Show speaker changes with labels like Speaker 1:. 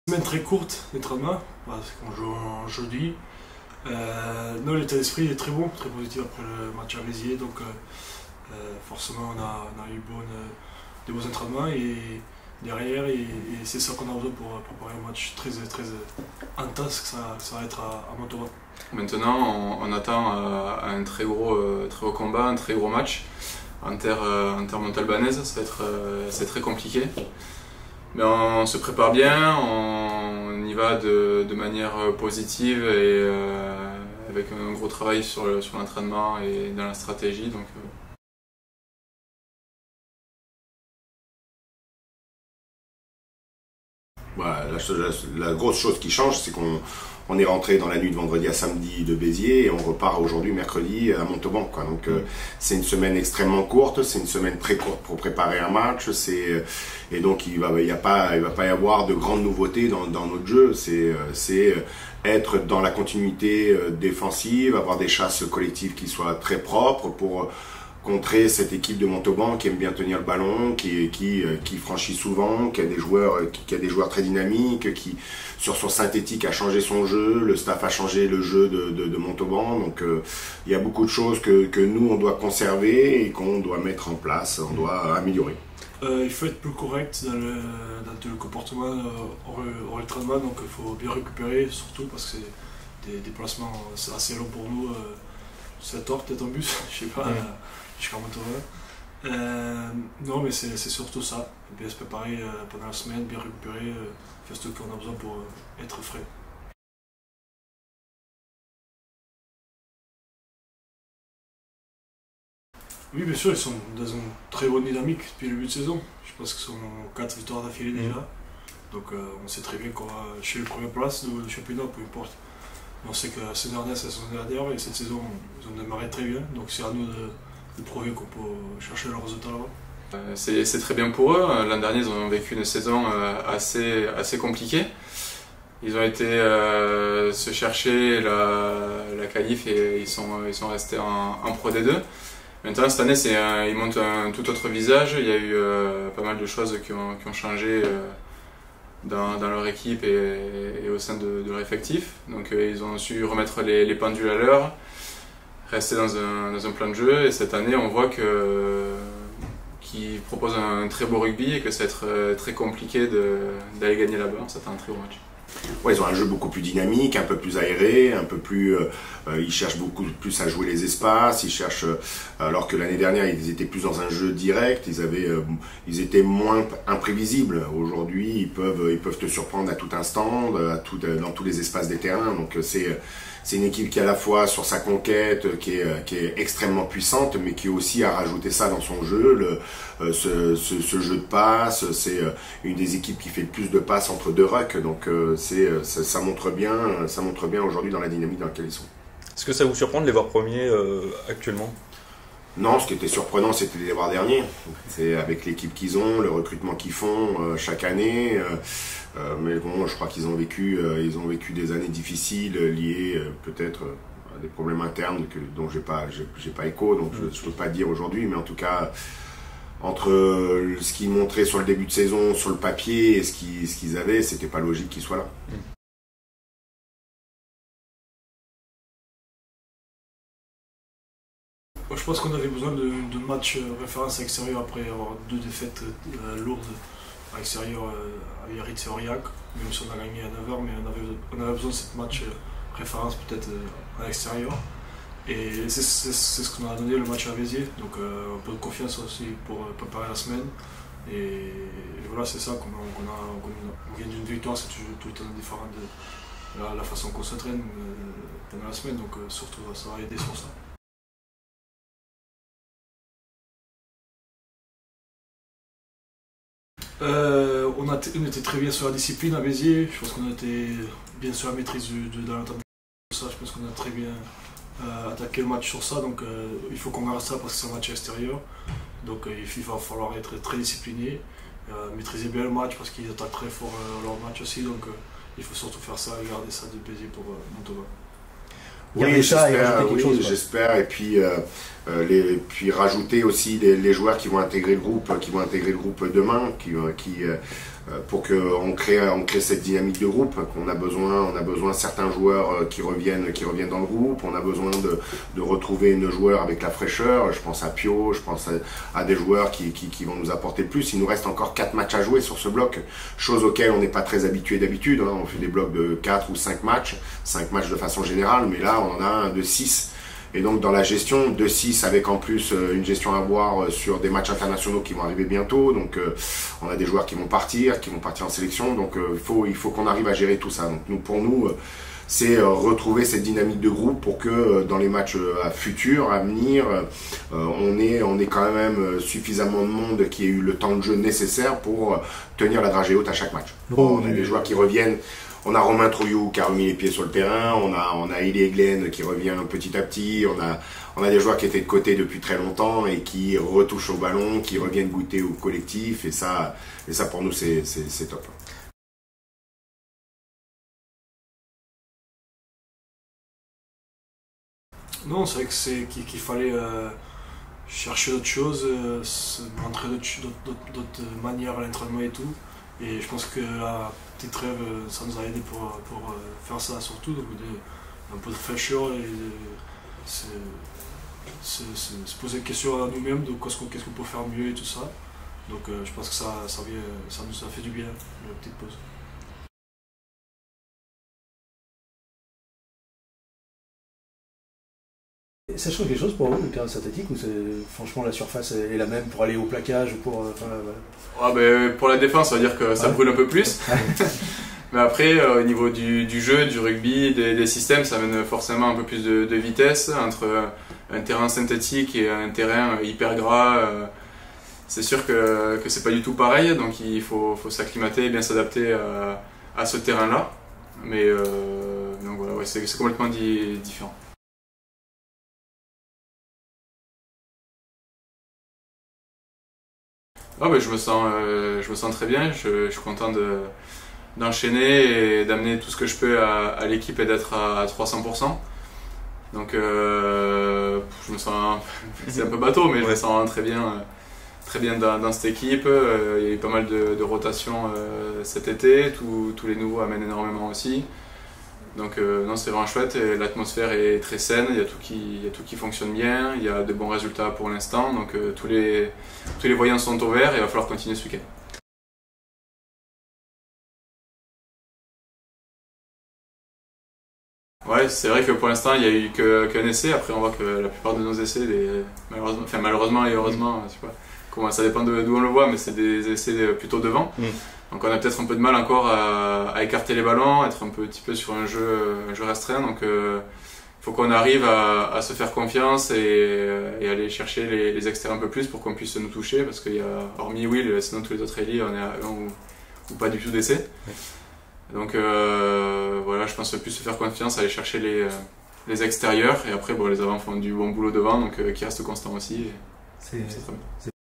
Speaker 1: Semaine très courte, l'entraînement, parce qu'on joue en jeudi. Non, l'état d'esprit est très bon, très positif après le match à Béziers, donc forcément on a eu des bons entraînements et derrière, et c'est ça qu'on a besoin pour préparer un match très intense que ça va être à Montauban.
Speaker 2: Maintenant, on attend un très gros combat, un très gros match en terre montalbanaise. C'est très compliqué. Mais on se prépare bien, on y va de manière positive et avec un gros travail sur l'entraînement et dans la stratégie. Donc,
Speaker 3: Voilà, la grosse chose qui change, c'est qu'on est rentré dans la nuit de vendredi à samedi de Béziers et on repart aujourd'hui, mercredi, à Montauban, quoi. Donc c'est une semaine extrêmement courte, c'est une semaine très courte pour préparer un match. Et donc il va pas y avoir de grandes nouveautés dans notre jeu. C'est être dans la continuité défensive, avoir des chasses collectives qui soient très propres pour contrer cette équipe de Montauban qui aime bien tenir le ballon, qui franchit souvent, qui a des joueurs très dynamiques, qui sur son synthétique a changé son jeu, le staff a changé le jeu de Montauban. Donc il y a beaucoup de choses que nous on doit conserver et qu'on doit mettre en place, on doit améliorer.
Speaker 1: Il faut être plus correct dans le comportement hors entraînement, donc il faut bien récupérer, surtout parce que c'est des déplacements assez longs pour nous. 7 heures peut-être en bus, je sais pas, jusqu'à Montauban. Non, mais c'est surtout ça, bien se préparer pendant la semaine, bien récupérer, faire ce qu'on a besoin pour être frais. Oui, bien sûr, ils sont dans une très bonne dynamique depuis le début de saison. Je pense qu'ils sont 4 victoires d'affilée déjà. Donc on sait très bien qu'on va chez les premières places du championnat, peu importe. On sait que la saison dernière, c'est la saison dernière, et cette saison, ils ont démarré très bien. Donc c'est à nous de prouver qu'on peut chercher leurs résultats là-bas.
Speaker 2: c'est très bien pour eux. L'an dernier, ils ont vécu une saison assez compliquée. Ils ont été se chercher la qualif et ils sont restés en Pro D2. Maintenant, cette année, ils montrent un tout autre visage. Il y a eu pas mal de choses qui ont changé dans leur équipe et au sein de leur effectif. Donc ils ont su remettre les pendules à l'heure, rester dans un plan de jeu, et cette année on voit qu'ils proposent un très beau rugby et que ça va être très compliqué d'aller gagner là-bas. Ça va être un très beau match.
Speaker 3: Ouais, ils ont un jeu beaucoup plus dynamique, un peu plus aéré, un peu plus. Ils cherchent beaucoup plus à jouer les espaces. Ils cherchent, alors que l'année dernière ils étaient plus dans un jeu direct. Ils étaient moins imprévisibles. Aujourd'hui, ils peuvent te surprendre à tout instant, dans tous les espaces des terrains. Donc c'est une équipe qui à la fois sur sa conquête, qui est extrêmement puissante, mais qui aussi a rajouté ça dans son jeu, ce jeu de passe. C'est une des équipes qui fait le plus de passes entre deux rucks. Donc ça montre bien aujourd'hui dans la dynamique dans laquelle ils sont.
Speaker 4: Est-ce que ça vous surprend de les voir premiers actuellement?
Speaker 3: Non, ce qui était surprenant, c'était de les voir derniers. C'est avec l'équipe qu'ils ont, le recrutement qu'ils font chaque année. Mais bon, je crois qu'ils ont vécu des années difficiles liées peut-être à des problèmes internes dont j'ai pas écho, donc je peux pas dire aujourd'hui. Mais en tout cas, entre ce qu'ils montraient sur le début de saison, sur le papier, et ce qu'ils avaient, c'était pas logique qu'ils soient là.
Speaker 1: Je pense qu'on avait besoin de matchs référence à l'extérieur après avoir 2 défaites lourdes à l'extérieur à Biarritz et Aurillac. Même si on a gagné à 9h, mais on avait besoin de ce match référence peut-être à l'extérieur. Et c'est ce qu'on a donné le match à Béziers. Donc un peu de confiance aussi pour préparer la semaine. Et voilà, c'est ça qu'on gagne d'une victoire, c'est toujours tout le temps différent de la façon qu'on s'entraîne pendant la semaine. Donc surtout ça va aider sur ça. On était très bien sur la discipline à Béziers. Je pense qu'on était bien sur la maîtrise de l'entente. Je pense qu'on a très bien attaqué le match sur ça. Donc il faut qu'on garde ça parce que c'est un match extérieur. Donc il va falloir être très discipliné, maîtriser bien le match parce qu'ils attaquent très fort leur match aussi. Donc il faut surtout faire ça et garder ça de Béziers pour Montauban.
Speaker 5: garder ça et rajouter quelque chose.
Speaker 3: J'espère. Et puis, puis rajouter aussi les joueurs qui vont intégrer le groupe, demain, pour qu'on crée cette dynamique de groupe. On a besoin de certains joueurs qui reviennent dans le groupe. On a besoin de retrouver nos joueurs avec la fraîcheur. Je pense à Pio, je pense à des joueurs qui vont nous apporter plus. Il nous reste encore 4 matchs à jouer sur ce bloc, chose auquel on n'est pas très habitué d'habitude. On fait des blocs de 4 ou 5 matchs de façon générale, mais là on en a un de 6. Et donc dans la gestion de 6 avec en plus une gestion à boire sur des matchs internationaux qui vont arriver bientôt. Donc on a des joueurs qui vont partir en sélection. Donc il faut qu'on arrive à gérer tout ça. Donc pour nous, c'est retrouver cette dynamique de groupe pour que dans les matchs futurs, à venir, on ait quand même suffisamment de monde qui ait eu le temps de jeu nécessaire pour tenir la dragée haute à chaque match. On a des joueurs qui reviennent. On a Romain Trouillou qui a remis les pieds sur le terrain, on a Elie Eglen qui revient petit à petit, on a des joueurs qui étaient de côté depuis très longtemps et qui retouchent au ballon, qui reviennent goûter au collectif, et ça pour nous c'est top.
Speaker 1: Non, c'est vrai qu'il fallait chercher d'autres choses, montrer d'autres manières à l'entraînement et tout. Et je pense que la petite trêve, ça nous a aidé pour faire ça surtout. Donc un peu de fraîcheur et se poser des questions à nous-mêmes de qu'est-ce qu'on peut faire mieux et tout ça. Donc je pense que ça nous a fait du bien, la petite pause.
Speaker 5: Ça change quelque chose pour vous, le terrain synthétique, ou franchement la surface est la même pour aller au plaquage ou pour...
Speaker 2: Pour la défense, ça veut dire que ça brûle un peu plus. Mais après, au niveau du jeu, du rugby, des systèmes, ça amène forcément un peu plus de vitesse entre un terrain synthétique et un terrain hyper gras. C'est sûr que c'est pas du tout pareil, donc il faut s'acclimater et bien s'adapter à ce terrain-là. Mais donc voilà, c'est complètement différent. Je me sens très bien, je suis content d'enchaîner et d'amener tout ce que je peux à l'équipe et d'être à 300%. Donc je me sens, c'est un peu bateau, mais je me sens très bien dans cette équipe. Il y a eu pas mal de rotations cet été, tous les nouveaux amènent énormément aussi. Donc non, c'est vraiment chouette, l'atmosphère est très saine, il y a tout qui fonctionne bien, il y a de bons résultats pour l'instant, donc tous les voyants sont au vert et il va falloir continuer ce week-end. Ouais, c'est vrai que pour l'instant il n'y a eu qu'un essai, après on voit que la plupart de nos essais, malheureusement et heureusement, je sais pas, ça dépend d'où on le voit, mais c'est des essais plutôt devant. Donc on a peut-être un peu de mal encore à écarter les ballons, être un petit peu sur un jeu restreint. Donc il faut qu'on arrive à se faire confiance et aller chercher les extérieurs un peu plus pour qu'on puisse nous toucher. Parce qu'il y a, hormis Will, sinon tous les autres Ellie, on est à 1 ou pas du tout d'essai. Donc voilà, je pense plus se faire confiance, aller chercher les extérieurs. Et après, les avants font du bon boulot devant, donc qui reste constant aussi. C'est très bien.